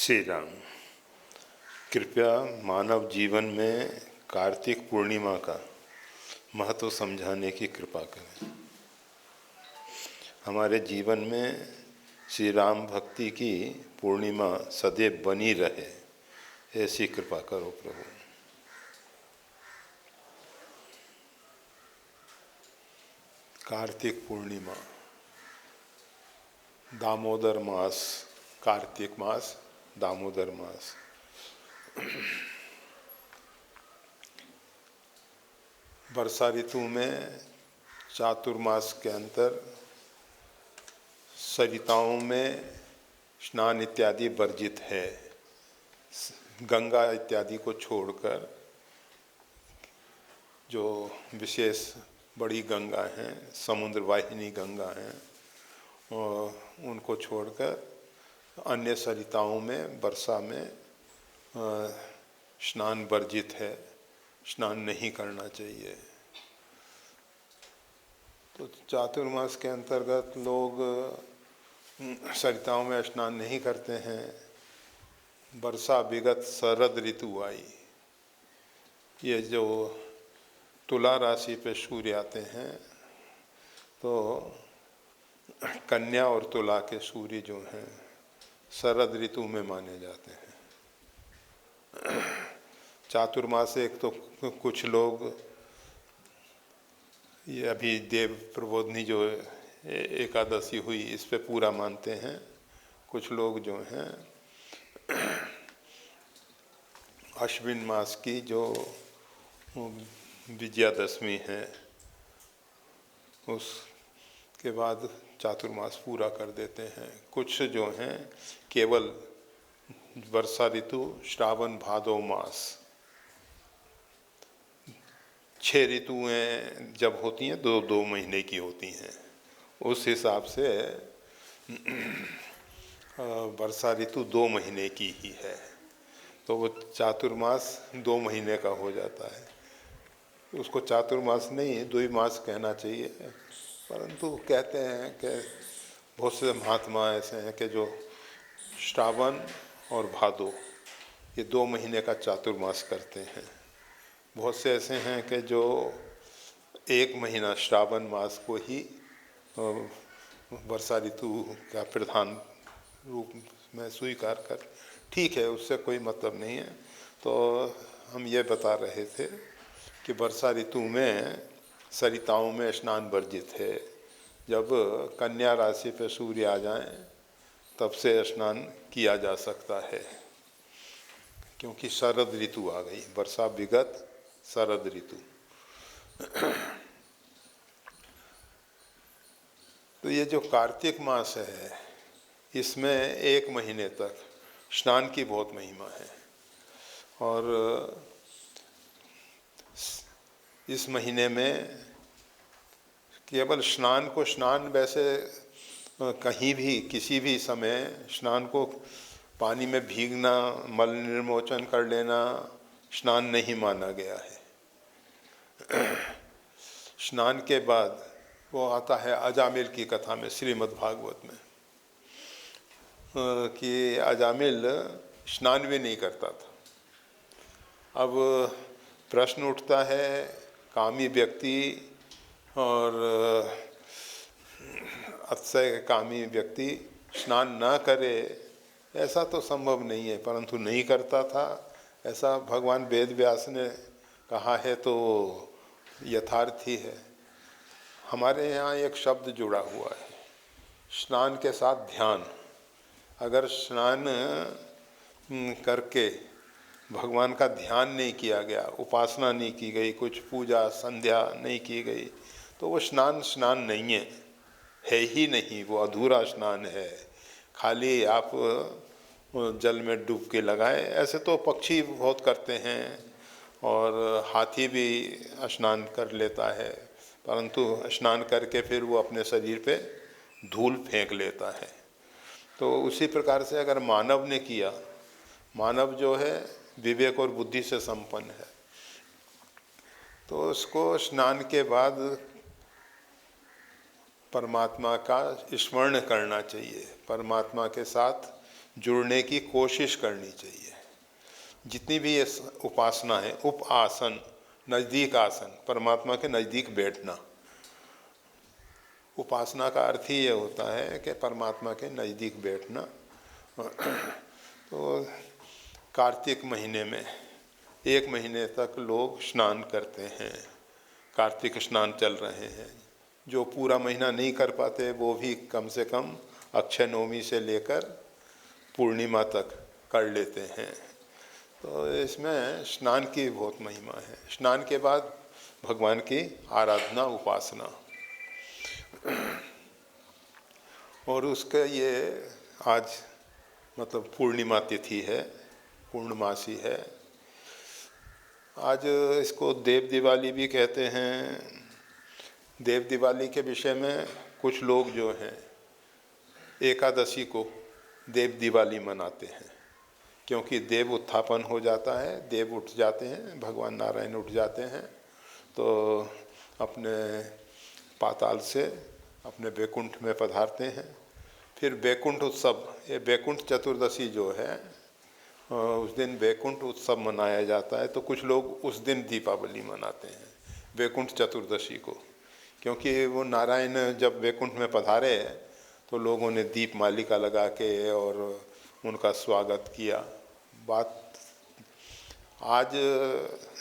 श्री राम। कृपया मानव जीवन में कार्तिक पूर्णिमा का महत्व समझाने की कृपा करें। हमारे जीवन में श्री राम भक्ति की पूर्णिमा सदैव बनी रहे, ऐसी कृपा करो प्रभु। कार्तिक पूर्णिमा, दामोदर मास, कार्तिक मास, दामोदर मास। वर्षा ऋतु में चातुर्मास के अंतर सरिताओं में स्नान इत्यादि वर्जित है। गंगा इत्यादि को छोड़कर जो विशेष बड़ी गंगा हैं, समुद्र वाहिनी गंगा हैं, उनको छोड़कर अन्य सरिताओं में वर्षा में स्नान वर्जित है, स्नान नहीं करना चाहिए। तो चातुर्मास के अंतर्गत लोग सरिताओं में स्नान नहीं करते हैं। वर्षा विगत शरद ऋतु आई। ये जो तुला राशि पे सूर्य आते हैं, तो कन्या और तुला के सूर्य जो हैं शरद ऋतु में माने जाते हैं। चातुर्मास एक तो कुछ लोग ये अभी देव प्रबोधनी जो एकादशी हुई इस पे पूरा मानते हैं। कुछ लोग जो हैं अश्विन मास की जो विजयादशमी है उसके बाद चातुर्मास पूरा कर देते हैं। कुछ जो हैं केवल वर्षा ऋतु, श्रावण भादो मास, 6 ऋतुएं जब होती हैं, दो महीने की होती हैं, उस हिसाब से वर्षा ऋतु 2 महीने की ही है, तो वो चातुर्मास 2 महीने का हो जाता है। उसको चातुर्मास नहीं, द्विमास कहना चाहिए, परंतु कहते हैं कि बहुत से महात्मा ऐसे हैं कि जो श्रावण और भादो ये 2 महीने का चातुर्मास करते हैं। बहुत से ऐसे हैं कि जो 1 महीना श्रावण मास को ही वर्षा ऋतु का प्रधान रूप में स्वीकार कर, ठीक है, उससे कोई मतलब नहीं है। तो हम ये बता रहे थे कि वर्षा ऋतु में सरिताओं में स्नान वर्जित है। जब कन्या राशि पे सूर्य आ जाएं तब से स्नान किया जा सकता है, क्योंकि शरद ऋतु आ गई, वर्षा विगत शरद ऋतु। तो ये जो कार्तिक मास है, इसमें 1 महीने तक स्नान की बहुत महिमा है। और इस महीने में केवल स्नान को, स्नान वैसे कहीं भी किसी भी समय स्नान को पानी में भीगना, मल निर्मोचन कर लेना स्नान नहीं माना गया है। स्नान के बाद वो आता है अजामिल की कथा में, श्रीमद् भागवत में, कि अजामिल स्नान भी नहीं करता था। अब प्रश्न उठता है, कामी व्यक्ति और अतिशय कामी व्यक्ति स्नान ना करे, ऐसा तो संभव नहीं है, परंतु नहीं करता था ऐसा भगवान वेद व्यास ने कहा है, तो यथार्थ ही है। हमारे यहाँ एक शब्द जुड़ा हुआ है, स्नान के साथ ध्यान। अगर स्नान करके भगवान का ध्यान नहीं किया गया, उपासना नहीं की गई, कुछ पूजा संध्या नहीं की गई, तो वो स्नान नहीं है ही नहीं, वो अधूरा स्नान है। खाली आप जल में डुबकी लगाए, ऐसे तो पक्षी बहुत करते हैं और हाथी भी स्नान कर लेता है, परंतु स्नान करके फिर वो अपने शरीर पे धूल फेंक लेता है। तो उसी प्रकार से अगर मानव ने किया, मानव जो है विवेक और बुद्धि से संपन्न है, तो उसको स्नान के बाद परमात्मा का स्मरण करना चाहिए, परमात्मा के साथ जुड़ने की कोशिश करनी चाहिए। जितनी भी ये उपासना है, उप आसन, नज़दीक आसन, परमात्मा के नज़दीक बैठना। उपासना का अर्थ ही ये होता है कि परमात्मा के नज़दीक बैठना। तो कार्तिक महीने में 1 महीने तक लोग स्नान करते हैं, कार्तिक स्नान चल रहे हैं। जो पूरा महीना नहीं कर पाते वो भी कम से कम अक्षय नवमी से लेकर पूर्णिमा तक कर लेते हैं। तो इसमें स्नान की बहुत महिमा है। स्नान के बाद भगवान की आराधना, उपासना। और उसका ये आज मतलब पूर्णिमा तिथि है, पूर्णमासी है। आज इसको देव दिवाली भी कहते हैं। देव दिवाली के विषय में कुछ लोग जो हैं एकादशी को देव दिवाली मनाते हैं, क्योंकि देव उत्थापन हो जाता है, देव उठ जाते हैं, भगवान नारायण उठ जाते हैं, तो अपने पाताल से अपने वैकुंठ में पधारते हैं। फिर वैकुंठ उत्सव, ये वैकुंठ चतुर्दशी जो है उस दिन वैकुंठ उत्सव मनाया जाता है। तो कुछ लोग उस दिन दीपावली मनाते हैं, वैकुंठ चतुर्दशी को, क्योंकि वो नारायण जब वैकुंठ में पधारे तो लोगों ने दीप मालिका लगा के और उनका स्वागत किया। बात आज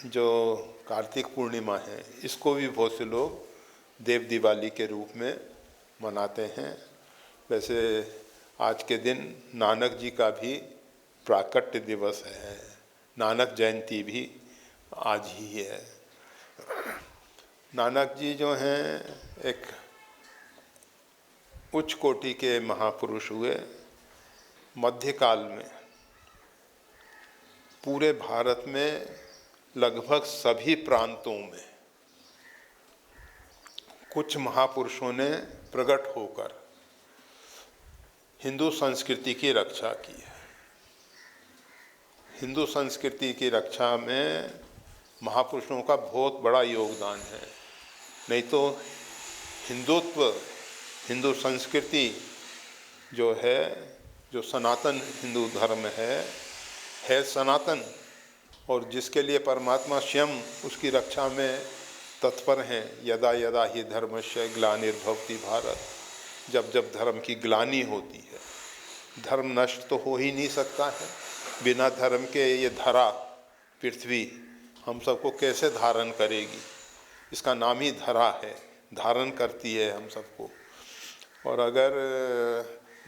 जो कार्तिक पूर्णिमा है इसको भी बहुत से लोग देव दिवाली के रूप में मनाते हैं। वैसे आज के दिन नानक जी का भी प्राकट्य दिवस है, नानक जयंती भी आज ही है। नानक जी जो हैं एक उच्च कोटि के महापुरुष हुए। मध्यकाल में पूरे भारत में लगभग सभी प्रांतों में कुछ महापुरुषों ने प्रकट होकर हिंदू संस्कृति की रक्षा की है। हिंदू संस्कृति की रक्षा में महापुरुषों का बहुत बड़ा योगदान है। नहीं तो हिंदुत्व, हिंदू संस्कृति जो है, जो सनातन हिंदू धर्म है सनातन, और जिसके लिए परमात्मा स्वयं उसकी रक्षा में तत्पर हैं। यदा यदा ही धर्मस्य ग्लानिर्भवति भारत, जब जब धर्म की ग्लानि होती है, धर्म नष्ट तो हो ही नहीं सकता है। बिना धर्म के ये धरा पृथ्वी हम सबको कैसे धारण करेगी? इसका नाम ही धरा है, धारण करती है हम सबको। और अगर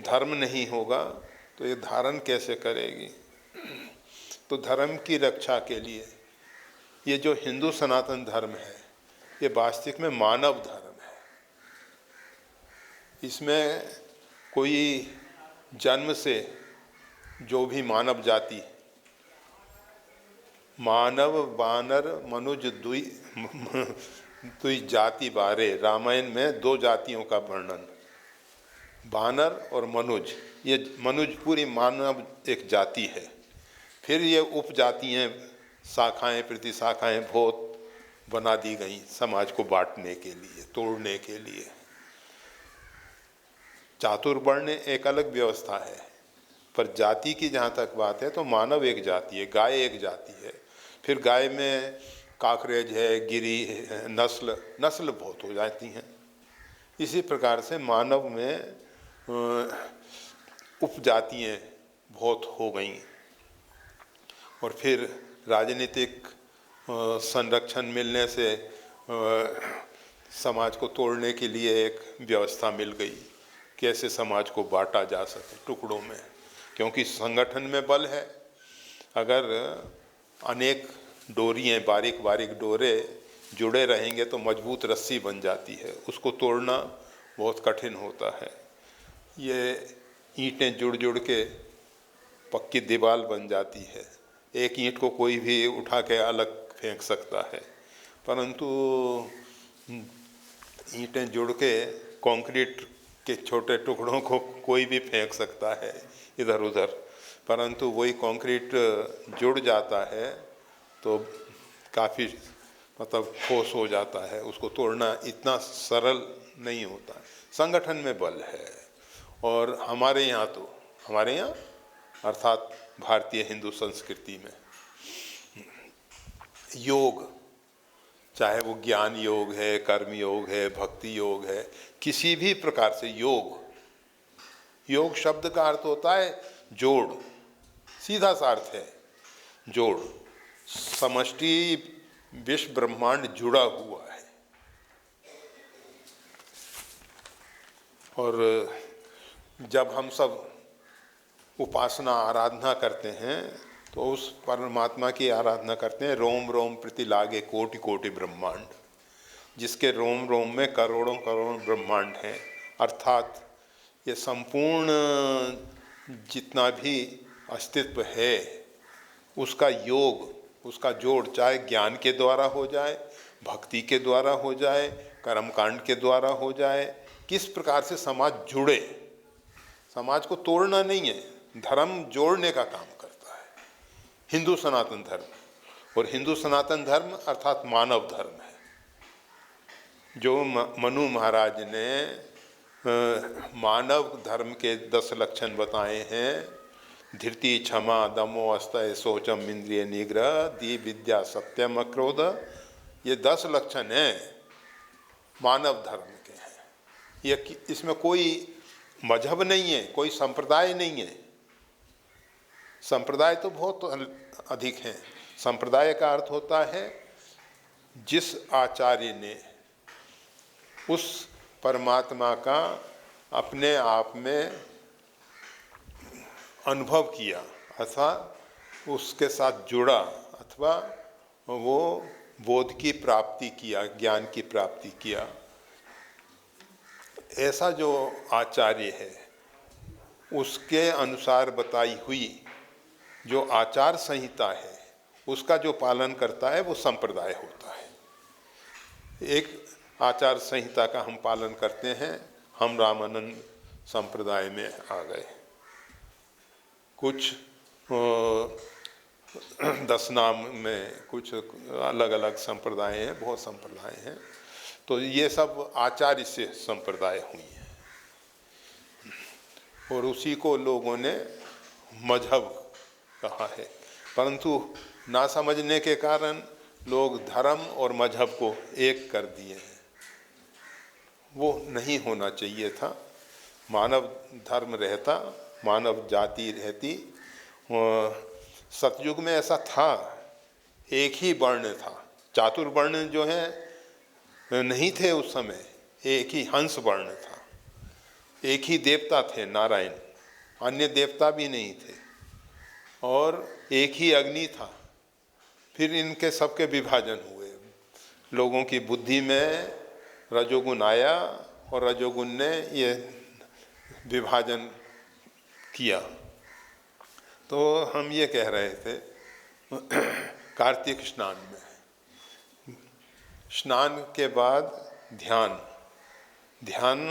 धर्म नहीं होगा तो ये धारण कैसे करेगी? तो धर्म की रक्षा के लिए ये जो हिंदू सनातन धर्म है ये वास्तविक में मानव धर्म है। इसमें कोई जन्म से जो भी मानव जाति, मानव बानर मनुज दुई जाति बारे, रामायण में 2 जातियों का वर्णन, बानर और मनुज। ये मनुज पूरी मानव एक जाति है। फिर ये उपजातियाँ, शाखाएं प्रतिशाखाएं बहुत बना दी गई समाज को बांटने के लिए, तोड़ने के लिए। चातुर्वर्ण एक अलग व्यवस्था है, पर जाति की जहाँ तक बात है तो मानव एक जाति है, गाय एक जाति है। फिर गाय में काकरेज है, गिरी है, नस्ल बहुत हो जाती हैं। इसी प्रकार से मानव में उपजातियाँ बहुत हो गईं। और फिर राजनीतिक संरक्षण मिलने से समाज को तोड़ने के लिए एक व्यवस्था मिल गई, कैसे समाज को बांटा जा सके टुकड़ों में, क्योंकि संगठन में बल है। अगर अनेक डोरियाँ, बारीक बारीक डोरे जुड़े रहेंगे तो मजबूत रस्सी बन जाती है, उसको तोड़ना बहुत कठिन होता है। ये ईंटें जुड़ जुड़ के पक्की दीवार बन जाती है। एक ईंट को कोई भी उठा के अलग फेंक सकता है, परंतु ईंटें जुड़ के कंक्रीट के छोटे टुकड़ों को कोई भी फेंक सकता है इधर उधर, परंतु वही कंक्रीट जुड़ जाता है तो काफ़ी मतलब ठोस हो जाता है। उसको तोड़ना इतना सरल नहीं होता। संगठन में बल है। और हमारे यहाँ अर्थात भारतीय हिंदू संस्कृति में योग, चाहे वो ज्ञान योग है, कर्म योग है, भक्ति योग है, किसी भी प्रकार से योग, योग शब्द का अर्थ होता है जोड़, सीधा सा अर्थ है जोड़। समष्टि विश्व ब्रह्मांड जुड़ा हुआ है। और जब हम सब उपासना आराधना करते हैं तो उस परमात्मा की आराधना करते हैं। रोम रोम प्रति लागे कोटि कोटि ब्रह्मांड, जिसके रोम रोम में करोड़ों करोड़ ब्रह्मांड हैं। अर्थात ये संपूर्ण जितना भी अस्तित्व है उसका योग, उसका जोड़, चाहे ज्ञान के द्वारा हो जाए, भक्ति के द्वारा हो जाए, कर्मकांड के द्वारा हो जाए, किस प्रकार से समाज जुड़े। समाज को तोड़ना नहीं है, धर्म जोड़ने का काम करता है हिंदू सनातन धर्म। और हिंदू सनातन धर्म अर्थात मानव धर्म है। जो मनु महाराज ने मानव धर्म के 10 लक्षण बताए हैं, धृति, क्षमा, दमो, अस्तय, शौचम, इंद्रिय निग्रह, दी विद्या, सत्यम, अक्रोध, ये 10 लक्षण हैं मानव धर्म के हैं। ये इसमें कोई मजहब नहीं है, कोई संप्रदाय नहीं है। संप्रदाय तो बहुत अधिक हैं। संप्रदाय का अर्थ होता है जिस आचार्य ने उस परमात्मा का अपने आप में अनुभव किया अथवा उसके साथ जुड़ा, अथवा वो बोध की प्राप्ति किया, ज्ञान की प्राप्ति किया, ऐसा जो आचार्य है उसके अनुसार बताई हुई जो आचार संहिता है उसका जो पालन करता है वो संप्रदाय होता है। एक आचार संहिता का हम पालन करते हैं, हम रामानंद संप्रदाय में आ गए। कुछ 10 नाम में कुछ अलग अलग संप्रदाय हैं, बहुत संप्रदाय हैं। तो ये सब आचार्य से संप्रदाय हुई है और उसी को लोगों ने मजहब कहा है। परंतु ना समझने के कारण लोग धर्म और मजहब को एक कर दिए हैं। वो नहीं होना चाहिए था। मानव धर्म रहता, मानव जाति रहती। सतयुग में ऐसा था, एक ही वर्ण था। चातुर्वर्ण जो है नहीं थे उस समय, एक ही हंस वर्ण था, एक ही देवता थे नारायण, अन्य देवता भी नहीं थे, और एक ही अग्नि था। फिर इनके सबके विभाजन हुए। लोगों की बुद्धि में रजोगुण आया और रजोगुण ने ये विभाजन किया। तो हम ये कह रहे थे कार्तिक स्नान में, स्नान के बाद ध्यान, ध्यान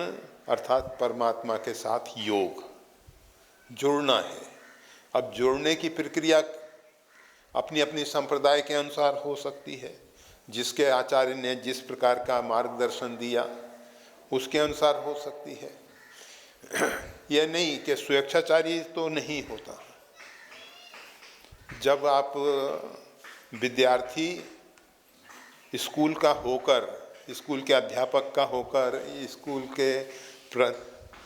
अर्थात परमात्मा के साथ योग, जुड़ना है। अब जुड़ने की प्रक्रिया अपनी अपनी संप्रदाय के अनुसार हो सकती है। जिसके आचार्य ने जिस प्रकार का मार्गदर्शन दिया उसके अनुसार हो सकती है। यह नहीं कि स्वेच्छाचारी तो नहीं होता। जब आप विद्यार्थी स्कूल का होकर, स्कूल के अध्यापक का होकर, स्कूल के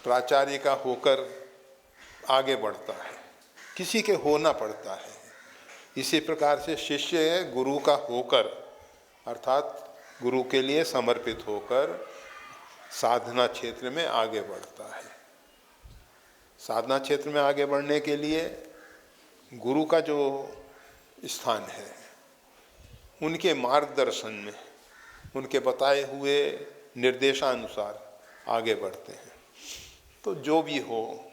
प्राचार्य का होकर आगे बढ़ता है, किसी के होना पड़ता है। इसी प्रकार से शिष्य गुरु का होकर, अर्थात गुरु के लिए समर्पित होकर साधना क्षेत्र में आगे बढ़ता है। साधना क्षेत्र में आगे बढ़ने के लिए गुरु का जो स्थान है, उनके मार्गदर्शन में, उनके बताए हुए निर्देशानुसार आगे बढ़ते हैं। तो जो भी हो,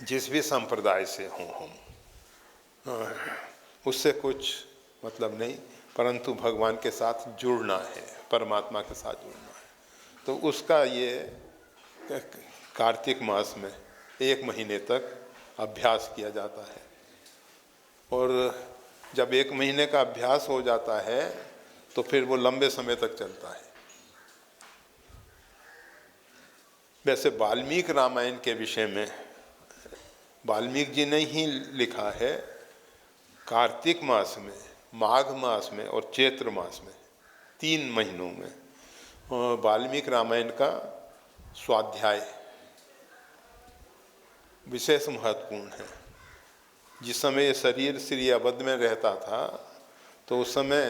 जिस भी संप्रदाय से हो हम, उससे कुछ मतलब नहीं, परंतु भगवान के साथ जुड़ना है, परमात्मा के साथ जुड़ना है। तो उसका ये कार्तिक मास में 1 महीने तक अभ्यास किया जाता है। और जब 1 महीने का अभ्यास हो जाता है तो फिर वो लंबे समय तक चलता है। वैसे वाल्मीकि रामायण के विषय में वाल्मीकि जी ने ही लिखा है। कार्तिक मास में, माघ मास में और चैत्र मास में, 3 महीनों में वाल्मीकि रामायण का स्वाध्याय विशेष महत्वपूर्ण है। जिस समय ये शरीर श्री अवध में रहता था तो उस समय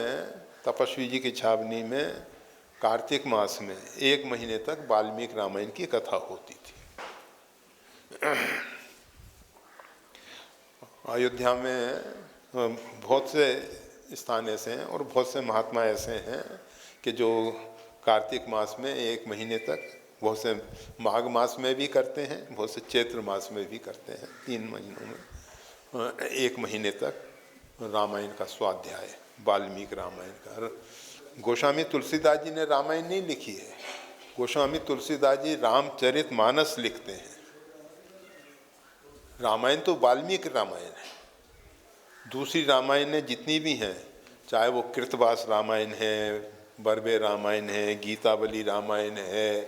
तपस्वी जी की छावनी में कार्तिक मास में 1 महीने तक वाल्मीकि रामायण की कथा होती थी। अयोध्या में बहुत से स्थान ऐसे हैं और बहुत से महात्मा ऐसे हैं कि जो कार्तिक मास में 1 महीने तक, बहुत से माघ मास में भी करते हैं, बहुत से चैत्र मास में भी करते हैं, 3 महीनों में 1 महीने तक रामायण का स्वाध्याय, वाल्मीकि रामायण का। गोस्वामी तुलसीदास जी ने रामायण नहीं लिखी है, गोस्वामी तुलसीदास जी रामचरितमानस लिखते हैं। रामायण तो वाल्मीकि रामायण है। दूसरी रामायण जितनी भी हैं, चाहे वो कृतवास रामायण है, बर्बे रामायण है, गीतावली रामायण है,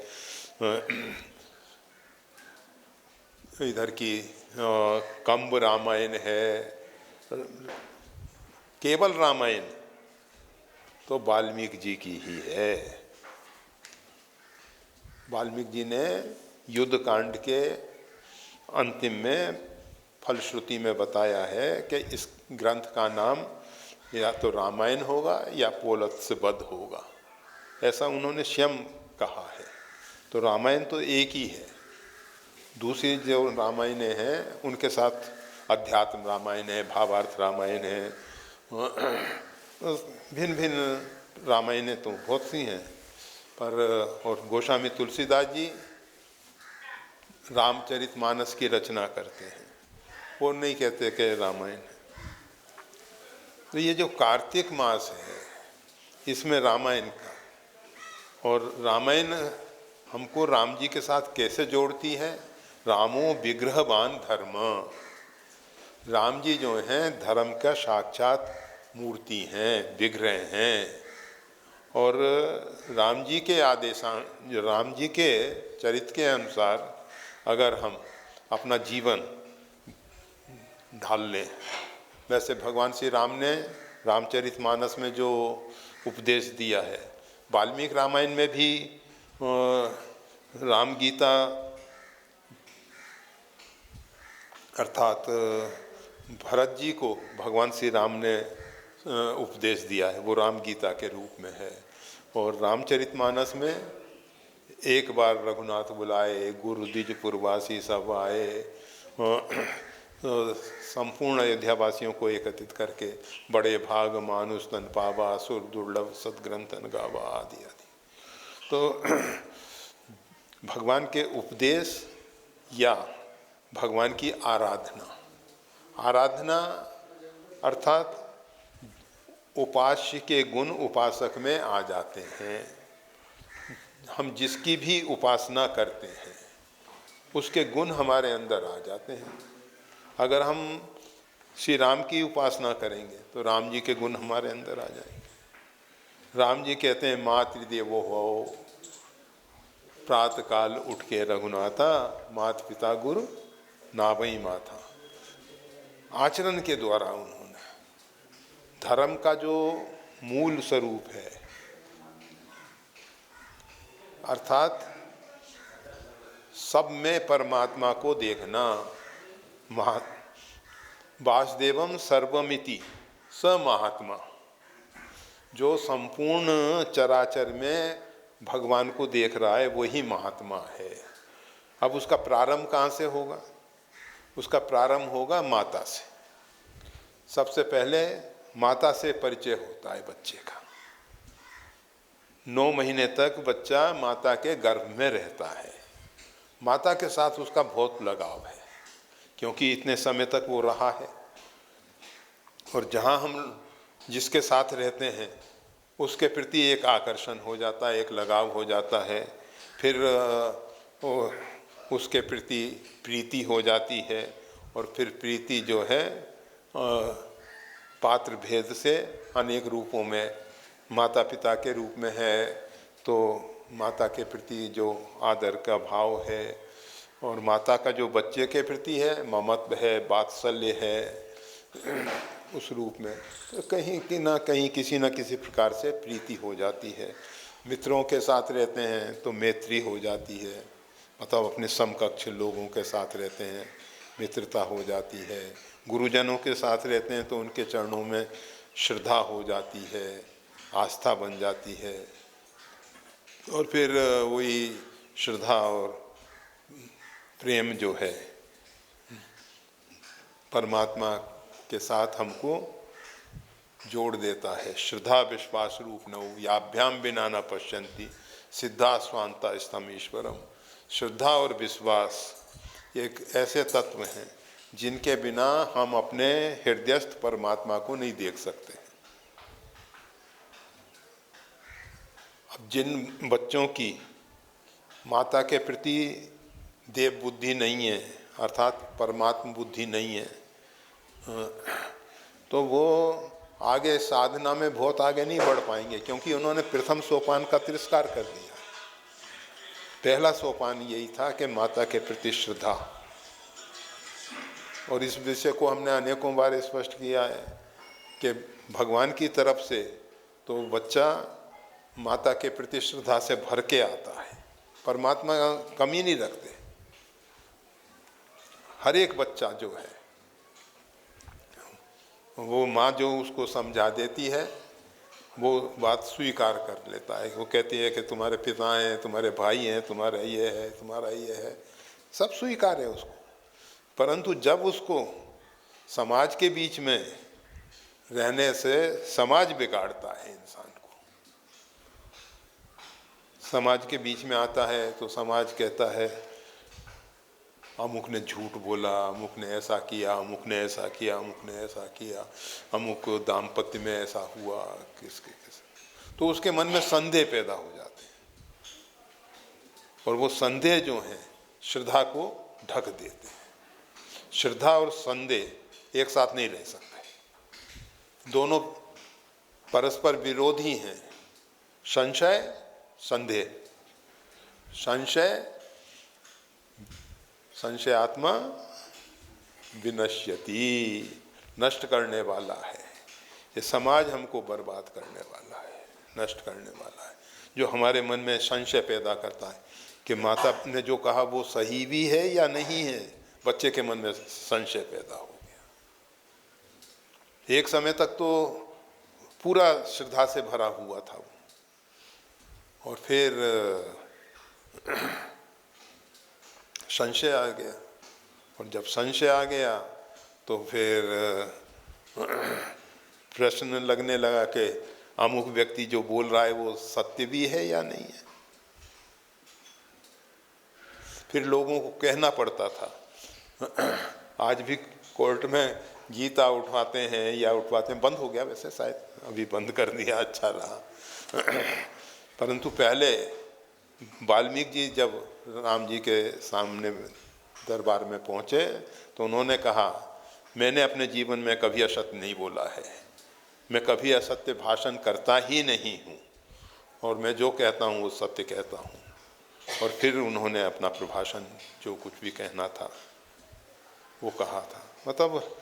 इधर की कंब रामायण है, केवल रामायण तो वाल्मीकि जी की ही है। वाल्मीकि जी ने युद्ध कांड के अंतिम में फलश्रुति में बताया है कि इस ग्रंथ का नाम या तो रामायण होगा या पोलत्स्य वध होगा, ऐसा उन्होंने स्वयं कहा है। तो रामायण तो एक ही है। दूसरी जो रामायण हैं उनके साथ अध्यात्म रामायण है, भावार्थ रामायण है, भिन्न भिन्न रामायणें तो बहुत सी हैं। पर और गोस्वामी तुलसीदास जी रामचरितमानस की रचना करते हैं, वो नहीं कहते कि रामायण है। तो ये जो कार्तिक मास है इसमें रामायण का, और रामायण हमको राम जी के साथ कैसे जोड़ती है? रामो विग्रहवान धर्म, राम जी जो हैं धर्म का साक्षात मूर्ति हैं, विग्रह हैं। और राम जी के राम जी के चरित्र के अनुसार अगर हम अपना जीवन ढाल लें, वैसे भगवान श्री राम ने रामचरितमानस में जो उपदेश दिया है, वाल्मीकि रामायण में भी राम गीता अर्थात भरत जी को भगवान श्री राम ने उपदेश दिया है, वो राम गीता के रूप में है। और रामचरितमानस में एक बार रघुनाथ बुलाए, गुरु द्विजपुरवासी सब आए, संपूर्ण अयोध्यावासियों को एकत्रित करके बड़े भाग मानुष तन पावा, सुर दुर्लभ सदग्रंथन गावा आदि आदि। तो भगवान के उपदेश या भगवान की आराधना, आराधना अर्थात उपास्य के गुण उपासक में आ जाते हैं। हम जिसकी भी उपासना करते हैं उसके गुण हमारे अंदर आ जाते हैं। अगर हम श्री राम की उपासना करेंगे तो राम जी के गुण हमारे अंदर आ जाएंगे। राम जी कहते हैं मातृदेवो हो, प्रातः काल उठ के रघुनाथा, माता पिता गुरु नाभई माथा। आचरण के द्वारा उन्होंने धर्म का जो मूल स्वरूप है, अर्थात सब में परमात्मा को देखना, वासुदेवम सर्वमिति स महात्मा, जो संपूर्ण चराचर में भगवान को देख रहा है वही महात्मा है। अब उसका प्रारंभ कहाँ से होगा? उसका प्रारंभ होगा माता से। सबसे पहले माता से परिचय होता है बच्चे का। 9 महीने तक बच्चा माता के गर्भ में रहता है। माता के साथ उसका बहुत लगाव है क्योंकि इतने समय तक वो रहा है। और जहाँ हम जिसके साथ रहते हैं उसके प्रति एक आकर्षण हो जाता है, एक लगाव हो जाता है, फिर उसके प्रति प्रीति हो जाती है। और फिर प्रीति जो है पात्र भेद से अनेक रूपों में, माता पिता के रूप में है तो माता के प्रति जो आदर का भाव है, और माता का जो बच्चे के प्रति है ममत्व है, वात्सल्य है, उस रूप में तो कहीं कि ना कहीं किसी न किसी प्रकार से प्रीति हो जाती है। मित्रों के साथ रहते हैं तो मैत्री हो जाती है, मतलब अपने समकक्ष लोगों के साथ रहते हैं मित्रता हो जाती है। गुरुजनों के साथ रहते हैं तो उनके चरणों में श्रद्धा हो जाती है, आस्था बन जाती है, और फिर वही श्रद्धा और प्रेम जो है परमात्मा के साथ हमको जोड़ देता है। श्रद्धा विश्वास रूप नौ याभ्याम बिना न पश्यन्ति सिद्धा स्वांता स्तम ईश्वरम। श्रद्धा और विश्वास एक ऐसे तत्व हैं जिनके बिना हम अपने हृदयस्थ परमात्मा को नहीं देख सकते। अब जिन बच्चों की माता के प्रति देव बुद्धि नहीं है, अर्थात परमात्म बुद्धि नहीं है, तो वो आगे साधना में बहुत आगे नहीं बढ़ पाएंगे, क्योंकि उन्होंने प्रथम सोपान का तिरस्कार कर दिया। पहला सोपान यही था कि माता के प्रति श्रद्धा, और इस विषय को हमने अनेकों बार स्पष्ट किया है कि भगवान की तरफ से तो बच्चा माता के प्रति श्रद्धा से भर के आता है, परमात्मा कमी नहीं रखते। हर एक बच्चा जो है वो माँ जो उसको समझा देती है वो बात स्वीकार कर लेता है। वो कहती है कि तुम्हारे पिता हैं, तुम्हारे भाई हैं, तुम्हारा ये है, तुम्हारा ये है, सब स्वीकार है उसको। परंतु जब उसको समाज के बीच में रहने से समाज बिगाड़ता है इंसान को, समाज के बीच में आता है तो समाज कहता है अमुक ने झूठ बोला, अमुक ने ऐसा किया, अमुक ने ऐसा किया, अमुक ने ऐसा किया, अमुक दाम्पत्य में ऐसा हुआ, किसके किस, तो उसके मन में संदेह पैदा हो जाते हैं, और वो संदेह जो हैं श्रद्धा को ढक देते हैं। श्रद्धा और संदेह एक साथ नहीं रह सकते, दोनों परस्पर विरोधी हैं। संशय संदेह, संशय आत्मा विनश्यति, नष्ट करने वाला है। ये समाज हमको बर्बाद करने वाला है, नष्ट करने वाला है, जो हमारे मन में संशय पैदा करता है कि माता ने जो कहा वो सही भी है या नहीं है। बच्चे के मन में संशय पैदा हो गया। एक समय तक तो पूरा श्रद्धा से भरा हुआ था वो, और फिर संशय आ गया, और जब संशय आ गया तो फिर प्रश्न लगने लगा कि अमुक व्यक्ति जो बोल रहा है वो सत्य भी है या नहीं है। फिर लोगों को कहना पड़ता था। आज भी कोर्ट में गीता उठवाते हैं या उठवाते हैं, बंद हो गया वैसे, शायद अभी बंद कर दिया, अच्छा रहा। परंतु पहले वाल्मीकि जी जब राम जी के सामने दरबार में पहुँचे तो उन्होंने कहा मैंने अपने जीवन में कभी असत्य नहीं बोला है, मैं कभी असत्य भाषण करता ही नहीं हूँ, और मैं जो कहता हूँ वो सत्य कहता हूँ। और फिर उन्होंने अपना प्रभाषण जो कुछ भी कहना था वो कहा था। मतलब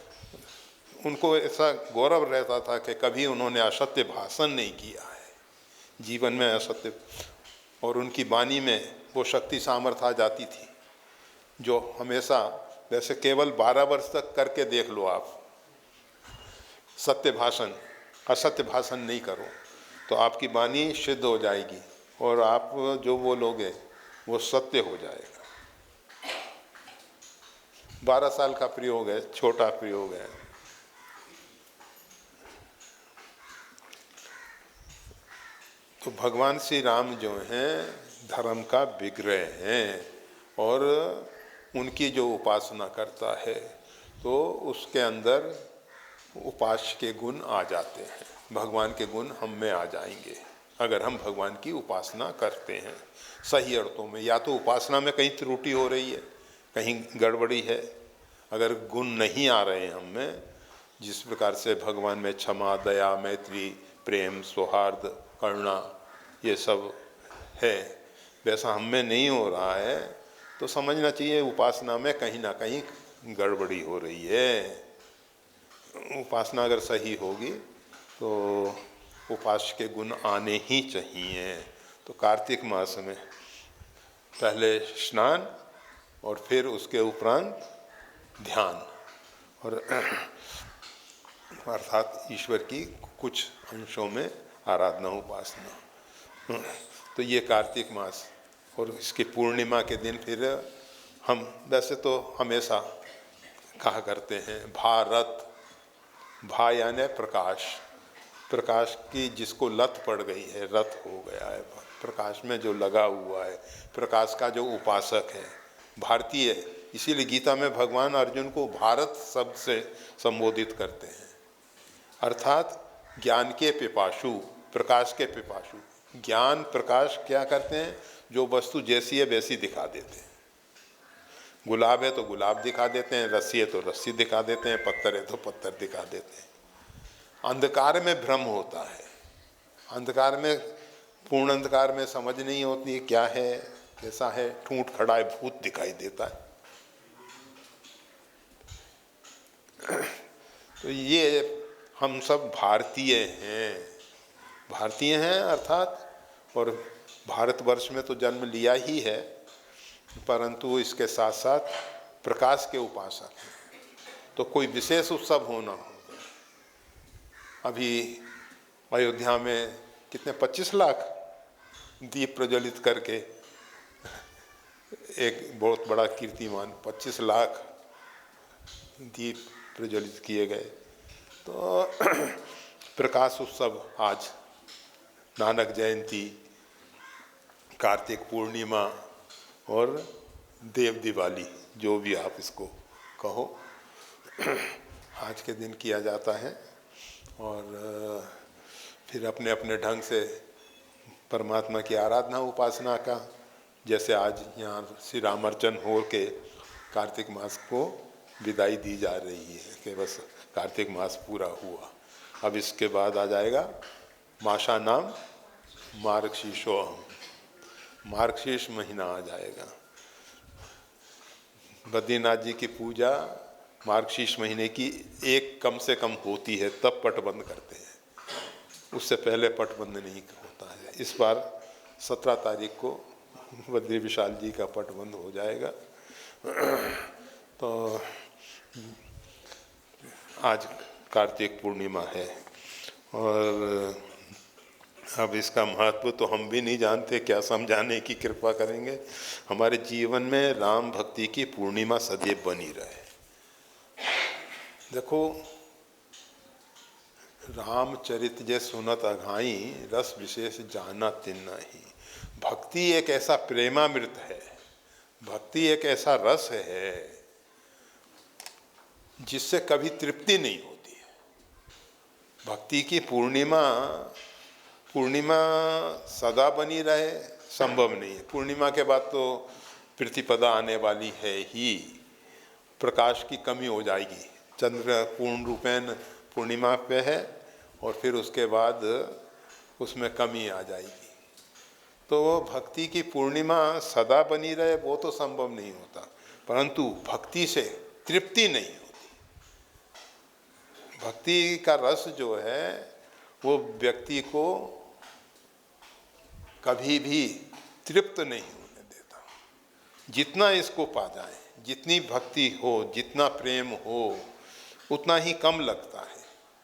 उनको ऐसा गौरव रहता था कि कभी उन्होंने असत्य भाषण नहीं किया है जीवन में, असत्य। और उनकी वाणी में वो शक्ति सामर्थ्य आ जाती थी जो हमेशा, वैसे केवल 12 वर्ष तक करके देख लो आप, सत्य भाषण, असत्य भाषण नहीं करो तो आपकी वाणी सिद्ध हो जाएगी और आप जो बोलोगे वो सत्य हो जाएगा। 12 साल का प्रयोग है, छोटा प्रयोग है। तो भगवान श्री राम जो हैं धर्म का विग्रह हैं, और उनकी जो उपासना करता है तो उसके अंदर उपास्य के गुण आ जाते हैं, भगवान के गुण हम में आ जाएंगे अगर हम भगवान की उपासना करते हैं सही अर्थों में। या तो उपासना में कहीं त्रुटि हो रही है, कहीं गड़बड़ी है, अगर गुण नहीं आ रहे हैं हम में, जिस प्रकार से भगवान में क्षमा, दया, मैत्री, प्रेम, सौहार्द, करुणा ये सब है, वैसा हम में नहीं हो रहा है, तो समझना चाहिए उपासना में कहीं ना कहीं गड़बड़ी हो रही है। उपासना अगर सही होगी तो उपास्य के गुण आने ही चाहिए। तो कार्तिक मास में पहले स्नान और फिर उसके उपरांत ध्यान और अर्थात ईश्वर की कुछ अंशों में आराधना उपासना। तो ये कार्तिक मास और इसकी पूर्णिमा के दिन फिर हम वैसे तो हमेशा कहा करते हैं भारत, भा यानी प्रकाश, प्रकाश की जिसको लत पड़ गई है, रत हो गया है, प्रकाश में जो लगा हुआ है, प्रकाश का जो उपासक है, भारतीय। इसीलिए गीता में भगवान अर्जुन को भारत शब्द से संबोधित करते हैं, अर्थात ज्ञान के पिपासु, प्रकाश के पिपासु। ज्ञान प्रकाश क्या करते हैं, जो वस्तु जैसी है वैसी दिखा देते हैं। गुलाब है तो गुलाब दिखा देते हैं, रस्सी है तो रस्सी दिखा देते हैं, पत्थर है तो पत्थर दिखा देते हैं। अंधकार में भ्रम होता है, अंधकार में, पूर्ण अंधकार में समझ नहीं होती क्या है कैसा है, ठूंठ खड़ा है भूत दिखाई देता है। तो ये हम सब भारतीय हैं, भारतीय हैं अर्थात, और भारतवर्ष में तो जन्म लिया ही है, परंतु इसके साथ साथ प्रकाश के उपासक हैं। तो कोई विशेष उत्सव होना हो, अभी अयोध्या में कितने 25 लाख दीप प्रज्वलित करके एक बहुत बड़ा कीर्तिमान, 25 लाख दीप प्रज्वलित किए गए। तो प्रकाश उत्सव आज नानक जयंती, कार्तिक पूर्णिमा और देव दिवाली, जो भी आप इसको कहो, आज के दिन किया जाता है। और फिर अपने अपने ढंग से परमात्मा की आराधना उपासना का, जैसे आज यहाँ श्री रामार्चन हो के कार्तिक मास को विदाई दी जा रही है कि बस कार्तिक मास पूरा हुआ। अब इसके बाद आ जाएगा मासा नाम मार्गशीर्षोऽहम्, मार्गशीर्ष महीना आ जाएगा। बद्रीनाथ जी की पूजा मार्गशीर्ष महीने की एक कम से कम होती है, तब पट बंद करते हैं, उससे पहले पट बंद नहीं होता है। इस बार 17 तारीख को बद्री विशाल जी का पट बंद हो जाएगा। तो आज कार्तिक पूर्णिमा है और अब इसका महत्व तो हम भी नहीं जानते, क्या समझाने की कृपा करेंगे। हमारे जीवन में राम भक्ति की पूर्णिमा सदैव बनी रहे। देखो, रामचरित जे सुनत अघाई, रस विशेष जाना तिन नहीं। भक्ति एक ऐसा प्रेमामृत है, भक्ति एक ऐसा रस है जिससे कभी तृप्ति नहीं होती है। भक्ति की पूर्णिमा सदा बनी रहे संभव नहीं है। पूर्णिमा के बाद तो प्रतिपदा आने वाली है ही, प्रकाश की कमी हो जाएगी। चंद्र पूर्ण रूपेण पूर्णिमा पे है और फिर उसके बाद उसमें कमी आ जाएगी। तो भक्ति की पूर्णिमा सदा बनी रहे वो तो संभव नहीं होता, परंतु भक्ति से तृप्ति नहीं होती। भक्ति का रस जो है वो व्यक्ति को कभी भी तृप्त नहीं होने देता। जितना इसको पा जाए, जितनी भक्ति हो, जितना प्रेम हो, उतना ही कम लगता है।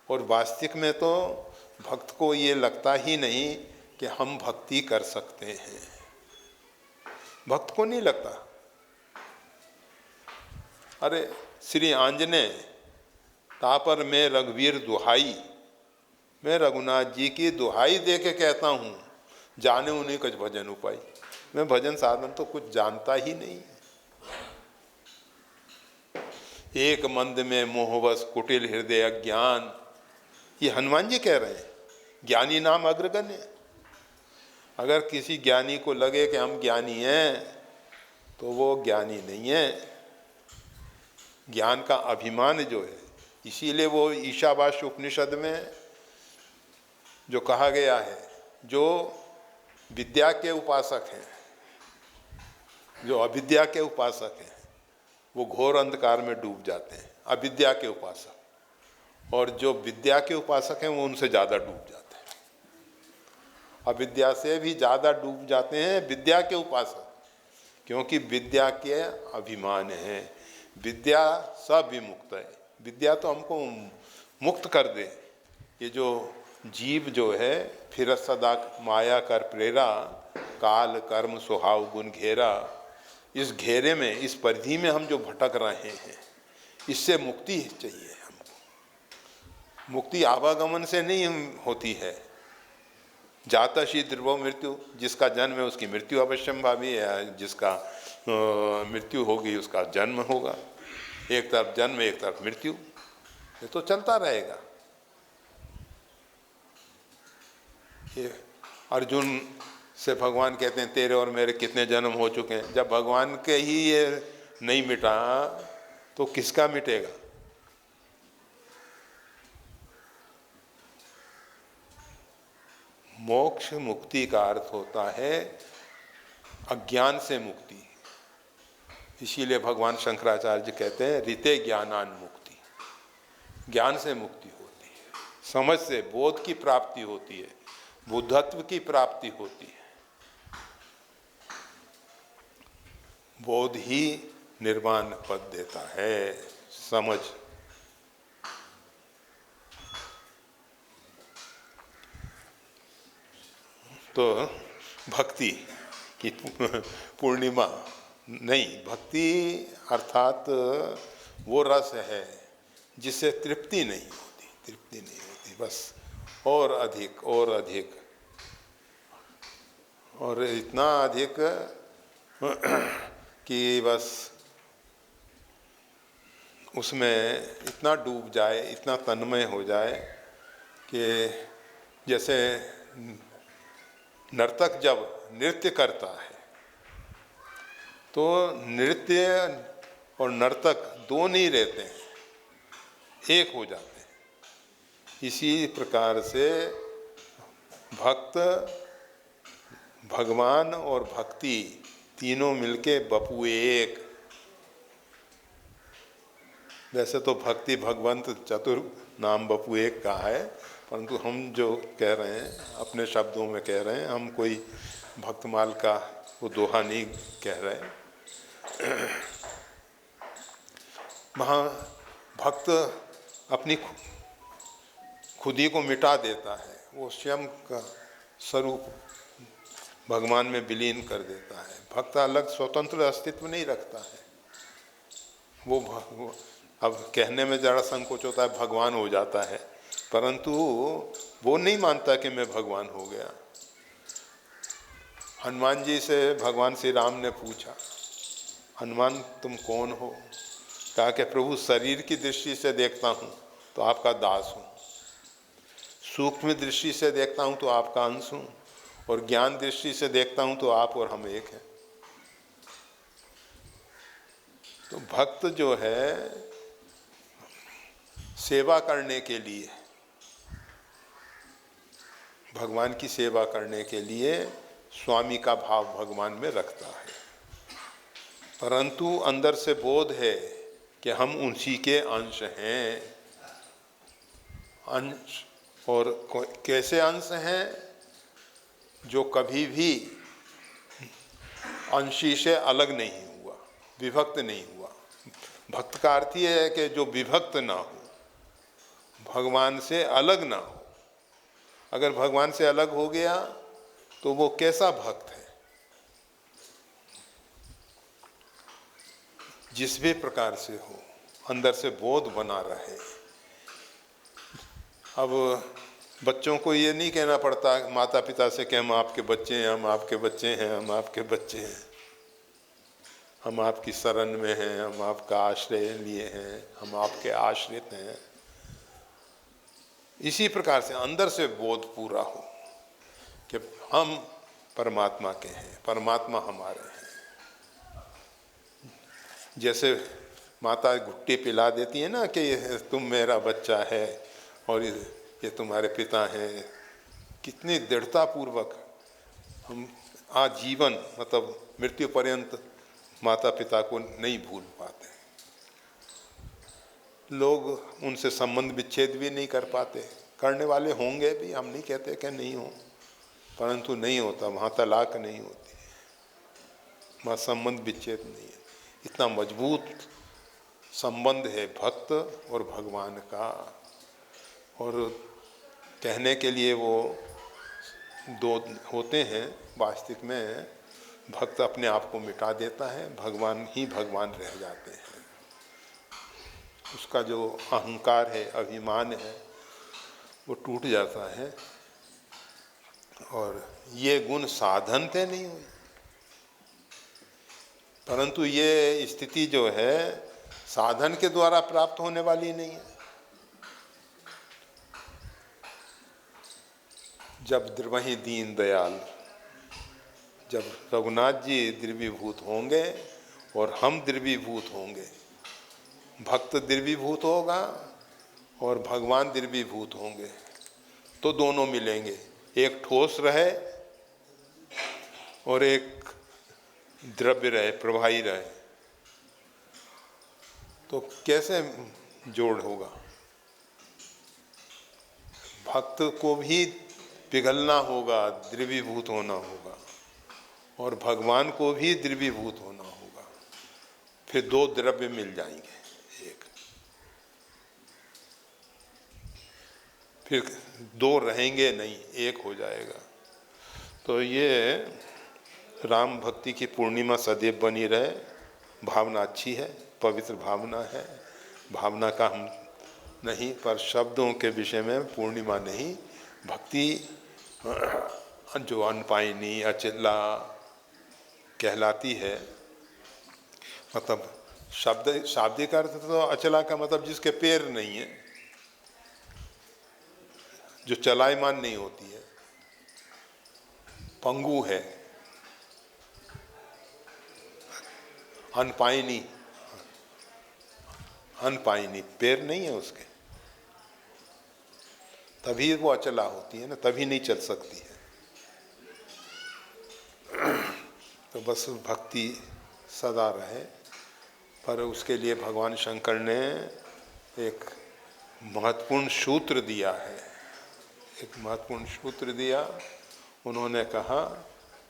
और वास्तविक में तो भक्त को ये लगता ही नहीं कि हम भक्ति कर सकते हैं, भक्त को नहीं लगता। अरे श्री आंजनेय तापर मैं रघुवीर दुहाई, मैं रघुनाथ जी की दुहाई दे के कहता हूँ, जाने उन्हें कुछ भजन उपाय। मैं भजन साधन तो कुछ जानता ही नहीं। एक मंद में मोहवश कुटिल हृदय अज्ञान, ये हनुमान जी कह रहे हैं। ज्ञानी नाम अग्रगण्य। अगर किसी ज्ञानी को लगे कि हम ज्ञानी हैं तो वो ज्ञानी नहीं है। ज्ञान का अभिमान जो है, इसीलिए वो ईशावास्य उपनिषद में जो कहा गया है, जो विद्या के उपासक हैं, जो अविद्या के उपासक हैं वो घोर अंधकार में डूब जाते हैं, अविद्या के उपासक। और जो विद्या के उपासक हैं वो उनसे ज़्यादा डूब जाते हैं, अविद्या से भी ज़्यादा डूब जाते हैं विद्या के उपासक, क्योंकि विद्या के अभिमान है। विद्या सब विमुक्त है, विद्या तो हमको मुक्त कर दे। ये जो जीव जो है फिर सदा माया कर प्रेरा, काल कर्म स्वभाव गुण घेरा, इस घेरे में, इस परिधि में हम जो भटक रहे हैं, इससे मुक्ति चाहिए हमको। मुक्ति आवागमन से नहीं होती है। जातशी ध्रुवो मृत्यु, जिसका जन्म है उसकी मृत्यु अवश्यंभावी है, जिसका मृत्यु होगी उसका जन्म होगा। एक तरफ जन्म एक तरफ मृत्यु, ये तो चलता रहेगा। ये अर्जुन से भगवान कहते हैं तेरे और मेरे कितने जन्म हो चुके हैं। जब भगवान के ही ये नहीं मिटा तो किसका मिटेगा? मोक्ष मुक्ति का अर्थ होता है अज्ञान से मुक्ति। इसीलिए भगवान शंकराचार्य कहते हैं ऋते ज्ञानान मुक्ति, ज्ञान से मुक्ति होती है, समझ से बोध की प्राप्ति होती है, बुद्धत्व की प्राप्ति होती है। बोध ही निर्वाण पद देता है, समझ। तो भक्ति की पूर्णिमा नहीं, भक्ति अर्थात वो रस है जिससे तृप्ति नहीं होती, तृप्ति नहीं होती, बस और अधिक और अधिक और इतना अधिक कि बस उसमें इतना डूब जाए, इतना तन्मय हो जाए कि जैसे नर्तक जब नृत्य करता है तो नृत्य और नर्तक दो नहीं रहते हैं, एक हो जाते हैं। इसी प्रकार से भक्त, भगवान और भक्ति तीनों मिलके बपू एक। वैसे तो भक्ति भगवंत चतुर नाम बपू एक का है, परंतु हम जो कह रहे हैं अपने शब्दों में कह रहे हैं, हम कोई भक्तमाल का वो दोहा नहीं कह रहे। वहाँ भक्त अपनी खुदी को मिटा देता है, वो स्वयं का स्वरूप भगवान में विलीन कर देता है। भक्त अलग स्वतंत्र अस्तित्व नहीं रखता है। वो अब कहने में ज़रा संकोच होता है भगवान हो जाता है, परंतु वो नहीं मानता कि मैं भगवान हो गया। हनुमान जी से भगवान श्री राम ने पूछा, हनुमान तुम कौन हो? कहा कि प्रभु शरीर की दृष्टि से देखता हूँ तो आपका दास हूँ, सूक्ष्म दृष्टि से देखता हूँ तो आपका अंश हूँ, और ज्ञान दृष्टि से देखता हूँ तो आप और हम एक हैं। तो भक्त जो है सेवा करने के लिए, भगवान की सेवा करने के लिए स्वामी का भाव भगवान में रखता है, परंतु अंदर से बोध है कि हम उसी के अंश हैं। अंश, और कैसे अंश हैं? जो कभी भी अंशी से अलग नहीं हुआ, विभक्त नहीं हुआ। भक्त का अर्थ ही है कि जो विभक्त ना हो, भगवान से अलग ना हो। अगर भगवान से अलग हो गया तो वो कैसा भक्त है? जिस भी प्रकार से हो, अंदर से बोध बना रहे। अब बच्चों को ये नहीं कहना पड़ता माता पिता से कि हम आपके बच्चे हैं, हम आपके बच्चे हैं, हम आपके बच्चे हैं, हम आपकी शरण में हैं, हम आपका आश्रय लिए हैं, हम आपके आश्रित हैं। इसी प्रकार से अंदर से बोध पूरा हो कि हम परमात्मा के हैं, परमात्मा हमारे हैं। जैसे माता घुट्टी पिला देती है ना कि तुम मेरा बच्चा है और ये तुम्हारे पिता हैं, कितनी दृढ़ता पूर्वक हम आजीवन मतलब मृत्यु पर्यंत माता पिता को नहीं भूल पाते, लोग उनसे संबंध विच्छेद भी नहीं कर पाते। करने वाले होंगे भी, हम नहीं कहते कि नहीं हो, परंतु नहीं होता, वहाँ तलाक नहीं होती, वहाँ संबंध विच्छेद नहीं है। इतना मजबूत संबंध है भक्त और भगवान का। और कहने के लिए वो दो होते हैं, वास्तविक में भक्त अपने आप को मिटा देता है, भगवान ही भगवान रह जाते हैं। उसका जो अहंकार है, अभिमान है, वो टूट जाता है। और ये गुण साधन से नहीं हुई, परंतु ये स्थिति जो है साधन के द्वारा प्राप्त होने वाली नहीं है। जब वही दीन दयाल, जब रघुनाथ जी द्रवीभूत होंगे और हम द्रवीभूत होंगे, भक्त द्रवीभूत होगा और भगवान द्रवीभूत होंगे, तो दोनों मिलेंगे। एक ठोस रहे और एक द्रव्य रहे, प्रवाही रहे, तो कैसे जोड़ होगा? भक्त को भी पिघलना होगा, द्रवीभूत होना होगा, और भगवान को भी द्रवीभूत होना होगा, फिर दो द्रव्य मिल जाएंगे। एक फिर दो रहेंगे नहीं, एक हो जाएगा। तो ये राम भक्ति की पूर्णिमा सदैव बनी रहे। भावना अच्छी है, पवित्र भावना है, भावना का हम नहीं, पर शब्दों के विषय में पूर्णिमा नहीं, भक्ति जो अनपायनी अचला कहलाती है, मतलब शाब्दिक अर्थ तो अचला का मतलब जिसके पैर नहीं है, जो चलायमान नहीं होती है, पंगु है, अनपायनी, अनपायनी पैर नहीं है उसके, तभी वो अचला होती है ना, तभी नहीं चल सकती है। तो बस भक्ति सदा रहे, पर उसके लिए भगवान शंकर ने एक महत्वपूर्ण सूत्र दिया है, एक महत्वपूर्ण सूत्र दिया। उन्होंने कहा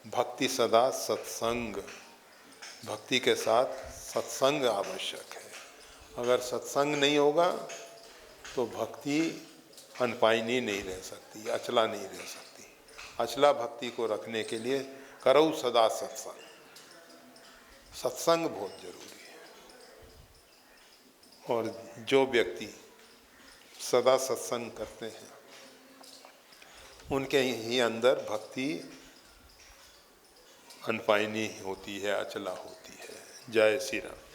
भक्ति सदा सत्संग, भक्ति के साथ सत्संग आवश्यक है। अगर सत्संग नहीं होगा तो भक्ति अनपायनी नहीं रह सकती, अचला नहीं रह सकती। अचला भक्ति को रखने के लिए करो सदा सत्संग, सत्संग बहुत जरूरी है। और जो व्यक्ति सदा सत्संग करते हैं उनके ही अंदर भक्ति अनपायनी होती है, अचला होती है। जय श्री राम।